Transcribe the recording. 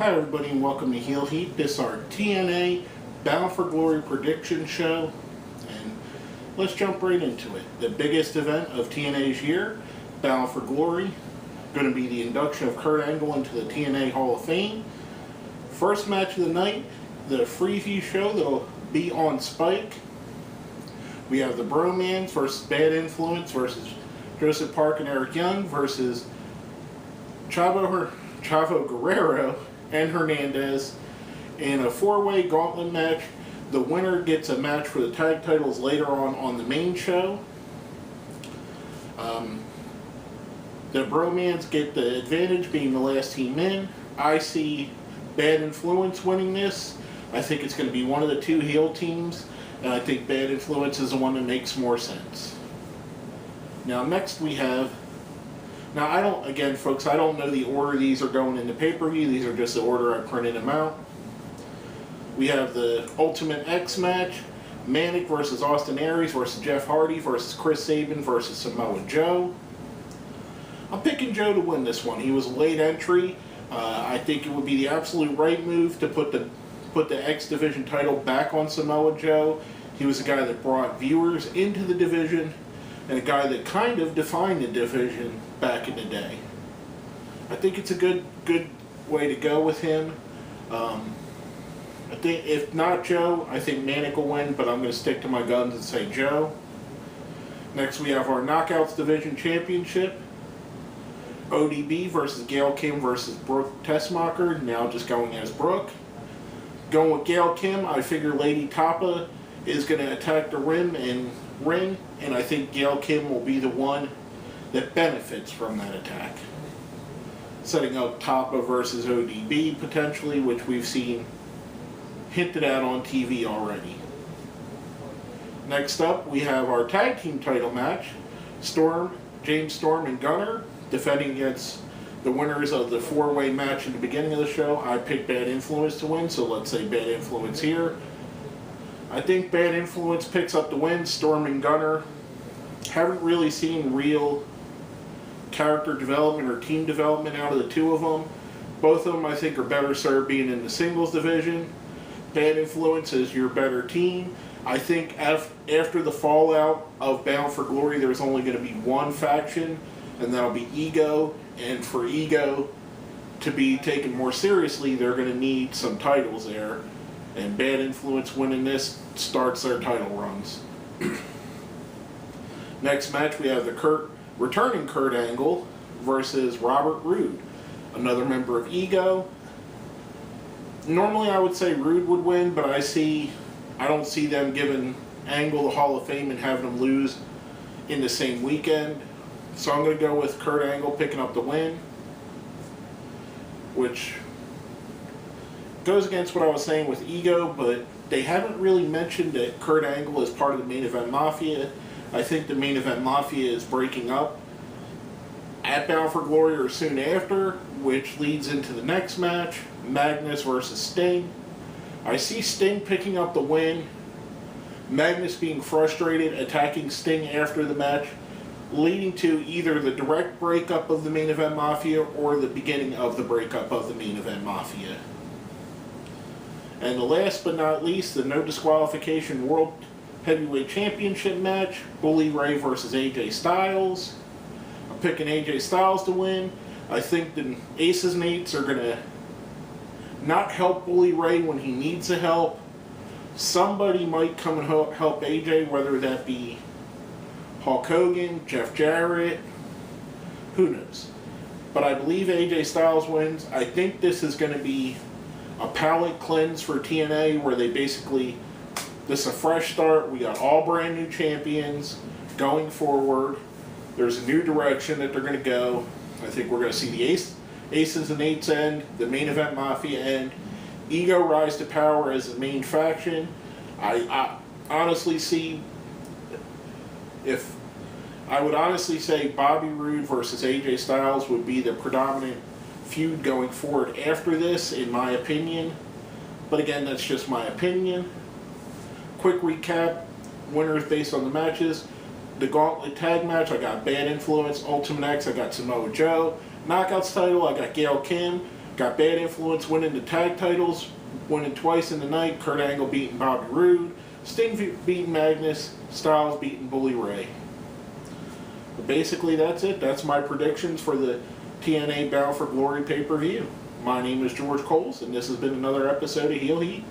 Hi everybody and welcome to Heel Heat. This is our TNA Bound For Glory prediction show, and let's jump right into it. The biggest event of TNA's year, Bound For Glory, going to be the induction of Kurt Angle into the TNA Hall of Fame. First match of the night, the Freeview show that'll be on Spike. We have the Bromans versus Bad Influence versus Joseph Park and Eric Young versus Chavo Guerrero and Hernandez in a four-way gauntlet match. The winner gets a match for the tag titles later on the main show. The Bromans get the advantage being the last team in. I see Bad Influence winning this. I think it's going to be one of the two heel teams, and I think Bad Influence is the one that makes more sense. Now next we have, again folks, I don't know the order these are going into pay-per-view. These are just the order I printed them out. We have the Ultimate X match, Manic versus Austin Aries versus Jeff Hardy versus Chris Sabin versus Samoa Joe. I'm picking Joe to win this one. He was a late entry. I think it would be the absolute right move to put the X Division title back on Samoa Joe. He was a guy that brought viewers into the division and a guy that kind of defined the division back in the day. I think it's a good way to go with him. I think if not Joe, I think Manic will win, but I'm going to stick to my guns and say Joe. Next we have our Knockouts Division Championship. ODB versus Gail Kim versus Brooke Tessmacher, now just going as Brooke. Going with Gail Kim, I figure Lady Tapa is going to attack the ring, and I think Gail Kim will be the one that benefits from that attack. Setting up Tapa versus ODB potentially, which we've seen hinted at on TV already. Next up, we have our tag team title match. James Storm and Gunner defending against the winners of the four-way match in the beginning of the show. I picked Bad Influence to win, so let's say Bad Influence here. I think Bad Influence picks up the win. Storm and Gunner haven't really seen real character development or team development out of the two of them. Both of them, I think, are better served being in the singles division. Bad Influence is your better team. I think after the fallout of Bound For Glory, there's only going to be one faction, and that'll be Ego. And for Ego to be taken more seriously, they're going to need some titles there. And Bad Influence winning this starts their title runs. Next match, we have the returning Kurt Angle versus Robert Roode, another member of Ego. Normally I would say Roode would win, but I don't see them giving Angle the Hall of Fame and having him lose in the same weekend. So I'm going to go with Kurt Angle picking up the win, which goes against what I was saying with Ego, but they haven't really mentioned that Kurt Angle is part of the Main Event Mafia. I think the Main Event Mafia is breaking up at Bound For Glory or soon after, which leads into the next match, Magnus versus Sting. I see Sting picking up the win, Magnus being frustrated, attacking Sting after the match, leading to either the direct breakup of the Main Event Mafia or the beginning of the breakup of the Main Event Mafia. And the last but not least, the no disqualification World Heavyweight Championship match, Bully Ray versus AJ Styles. I'm picking AJ Styles to win. I think the Aces and Eights are going to not help Bully Ray when he needs the help. Somebody might come and help AJ, whether that be Hulk Hogan, Jeff Jarrett, who knows. But I believe AJ Styles wins. I think this is going to be a palate cleanse for TNA, where this is a fresh start. We got all brand new champions going forward. There's a new direction that they're going to go. I think we're going to see the Aces and Eights end, the Main Event Mafia end, Ego rise to power as the main faction. I honestly see, I would honestly say Bobby Roode versus AJ Styles would be the predominant feud going forward after this, in my opinion. But again, that's just my opinion. Quick recap, winners based on the matches. The Gauntlet Tag match, I got Bad Influence. Ultimate X, I got Samoa Joe. Knockouts title, I got Gail Kim. Got Bad Influence winning the tag titles, winning twice in the night. Kurt Angle beating Bobby Roode. Sting beating Magnus. Styles beating Bully Ray. But basically, that's it. That's my predictions for the TNA Bound for Glory pay-per-view. My name is George Coles, and this has been another episode of Heel Heat.